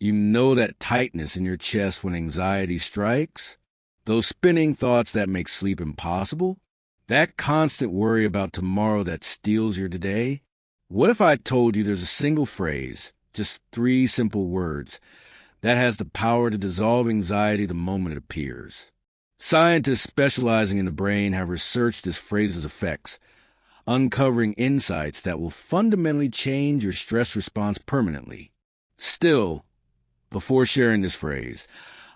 You know that tightness in your chest when anxiety strikes? Those spinning thoughts that make sleep impossible? That constant worry about tomorrow that steals your today? What if I told you there's a single phrase, just 3 simple words, that has the power to dissolve anxiety the moment it appears? Scientists specializing in the brain have researched this phrase's effects, uncovering insights that will fundamentally change your stress response permanently. Still, before sharing this phrase,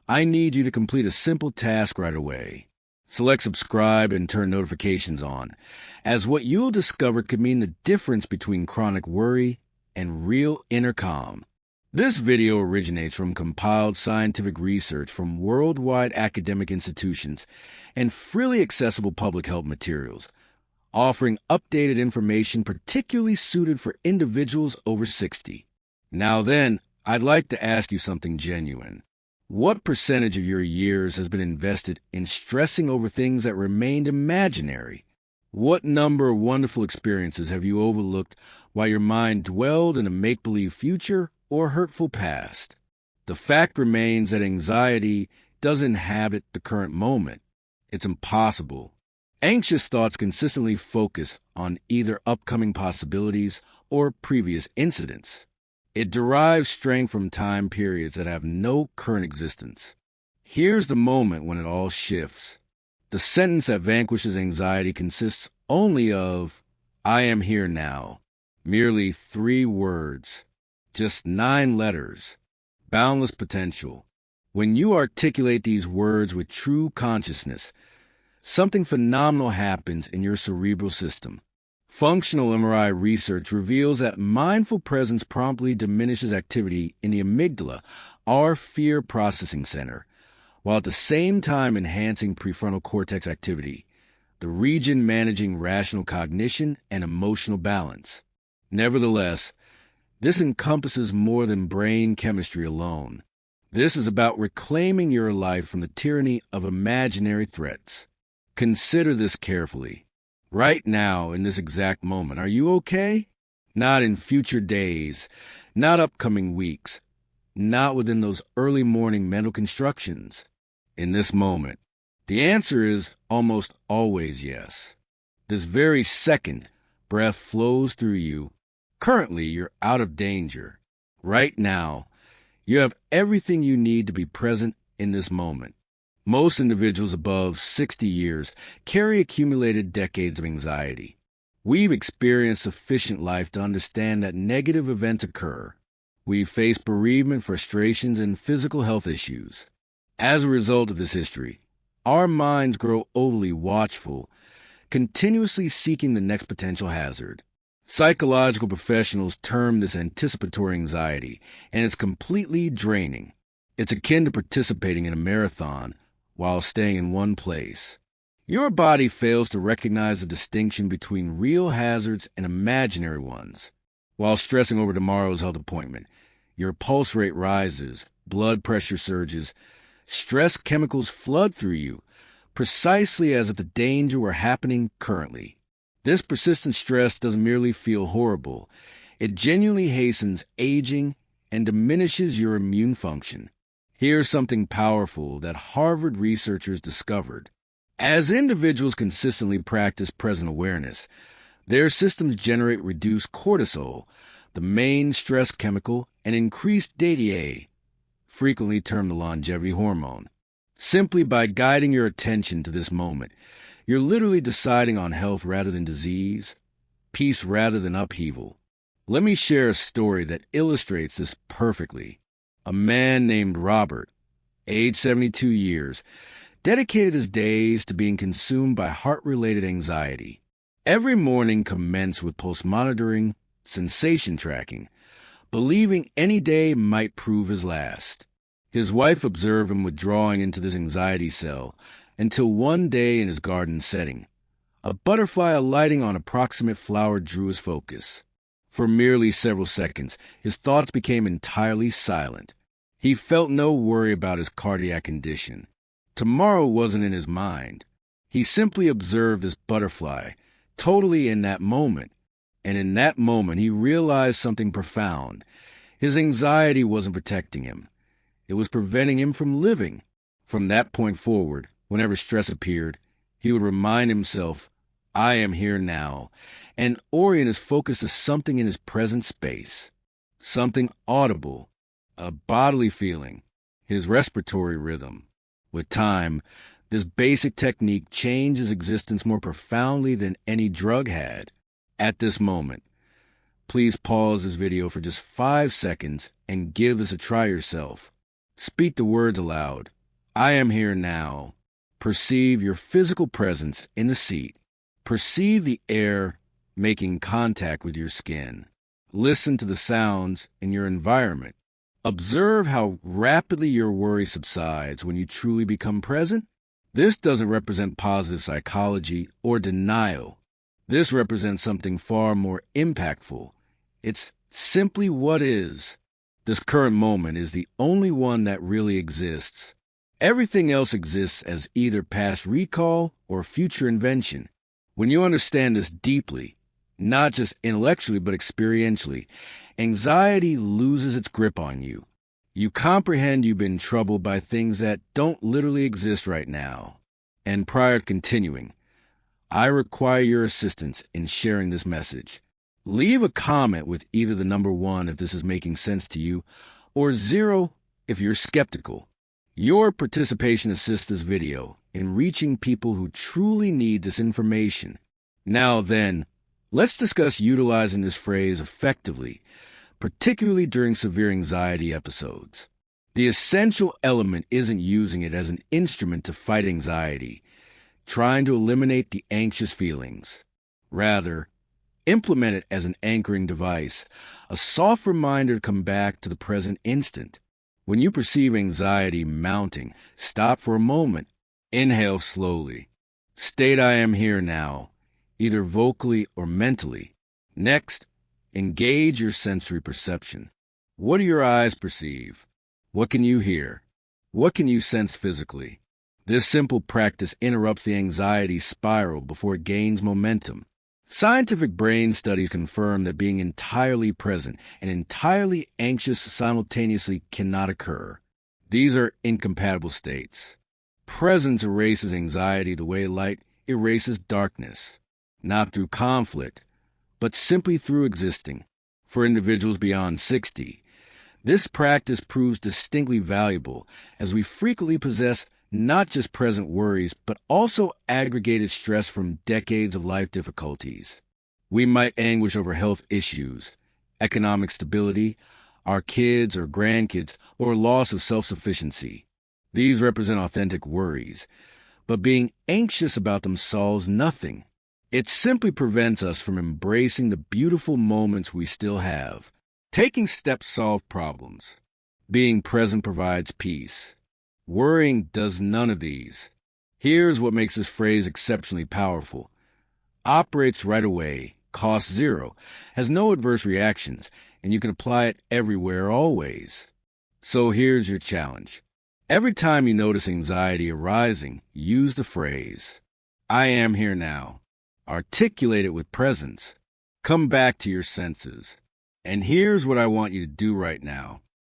I need you to complete a simple task right away. Select subscribe and turn notifications on, as what you'll discover could mean the difference between chronic worry and real inner calm. This video originates from compiled scientific research from worldwide academic institutions and freely accessible public health materials, offering updated information particularly suited for individuals over 60. Now then, I'd like to ask you something genuine. What percentage of your years has been invested in stressing over things that remained imaginary? What number of wonderful experiences have you overlooked while your mind dwelled in a make-believe future or hurtful past? The fact remains that anxiety doesn't inhabit the current moment. It's impossible. Anxious thoughts consistently focus on either upcoming possibilities or previous incidents. It derives strength from time periods that have no current existence. Here's the moment when it all shifts. The sentence that vanquishes anxiety consists only of, "I am here now." Merely 3 words. Just 9 letters. Boundless potential. When you articulate these words with true consciousness, something phenomenal happens in your cerebral system. Functional MRI research reveals that mindful presence promptly diminishes activity in the amygdala, our fear processing center, while at the same time enhancing prefrontal cortex activity, the region managing rational cognition and emotional balance. Nevertheless, this encompasses more than brain chemistry alone. This is about reclaiming your life from the tyranny of imaginary threats. Consider this carefully. Right now, in this exact moment, are you okay? Not in future days, not upcoming weeks, not within those early morning mental constructions. In this moment, the answer is almost always yes. This very second, breath flows through you. Currently, you're out of danger. Right now, you have everything you need to be present in this moment. Most individuals above 60 years carry accumulated decades of anxiety. We've experienced sufficient life to understand that negative events occur. We've faced bereavement, frustrations, and physical health issues. As a result of this history, our minds grow overly watchful, continuously seeking the next potential hazard. Psychological professionals term this anticipatory anxiety, and it's completely draining. It's akin to participating in a marathon while staying in one place. Your body fails to recognize the distinction between real hazards and imaginary ones. While stressing over tomorrow's health appointment, your pulse rate rises, blood pressure surges, stress chemicals flood through you, precisely as if the danger were happening currently. This persistent stress doesn't merely feel horrible, it genuinely hastens aging and diminishes your immune function. Here's something powerful that Harvard researchers discovered. As individuals consistently practice present awareness, their systems generate reduced cortisol, the main stress chemical, and increased DHEA, frequently termed the longevity hormone. Simply by guiding your attention to this moment, you're literally deciding on health rather than disease, peace rather than upheaval. Let me share a story that illustrates this perfectly. A man named Robert, age 72 years, dedicated his days to being consumed by heart-related anxiety. Every morning commenced with pulse monitoring, sensation tracking, believing any day might prove his last. His wife observed him withdrawing into this anxiety cell until one day in his garden setting, a butterfly alighting on a proximate flower drew his focus. For merely several seconds, his thoughts became entirely silent. He felt no worry about his cardiac condition. Tomorrow wasn't in his mind. He simply observed this butterfly, totally in that moment. And in that moment, he realized something profound. His anxiety wasn't protecting him. It was preventing him from living. From that point forward, whenever stress appeared, he would remind himself, I am here now, and orient his focus to something in his present space, something audible, a bodily feeling, his respiratory rhythm. With time, this basic technique changed his existence more profoundly than any drug had. At this moment, please pause this video for just 5 seconds and give this a try yourself. Speak the words aloud. I am here now. Perceive your physical presence in the seat. Perceive the air making contact with your skin. Listen to the sounds in your environment. Observe how rapidly your worry subsides when you truly become present. This doesn't represent positive psychology or denial. This represents something far more impactful. It's simply what is. This current moment is the only one that really exists. Everything else exists as either past recall or future invention. When you understand this deeply, not just intellectually but experientially, anxiety loses its grip on you. You comprehend you've been troubled by things that don't literally exist right now. And prior to continuing, I require your assistance in sharing this message. Leave a comment with either the number 1 if this is making sense to you, or 0 if you're skeptical. Your participation assists this video in reaching people who truly need this information. Now then, let's discuss utilizing this phrase effectively, particularly during severe anxiety episodes. The essential element isn't using it as an instrument to fight anxiety, trying to eliminate the anxious feelings. Rather, implement it as an anchoring device, a soft reminder to come back to the present instant. When you perceive anxiety mounting, stop for a moment. Inhale slowly. State I am here now, either vocally or mentally. Next, engage your sensory perception. What do your eyes perceive? What can you hear? What can you sense physically? This simple practice interrupts the anxiety spiral before it gains momentum. Scientific brain studies confirm that being entirely present and entirely anxious simultaneously cannot occur. These are incompatible states. Presence erases anxiety the way light erases darkness, not through conflict, but simply through existing. For individuals beyond 60, this practice proves distinctly valuable as we frequently possess not just present worries, but also aggregated stress from decades of life difficulties. We might anguish over health issues, economic stability, our kids or grandkids, or loss of self-sufficiency. These represent authentic worries, but being anxious about them solves nothing. It simply prevents us from embracing the beautiful moments we still have. Taking steps solve problems. Being present provides peace. Worrying does none of these. Here's what makes this phrase exceptionally powerful. Operates right away, costs 0, has no adverse reactions, and you can apply it everywhere always. So here's your challenge. Every time you notice anxiety arising, use the phrase, I am here now. Articulate it with presence. Come back to your senses. And here's what I want you to do right now.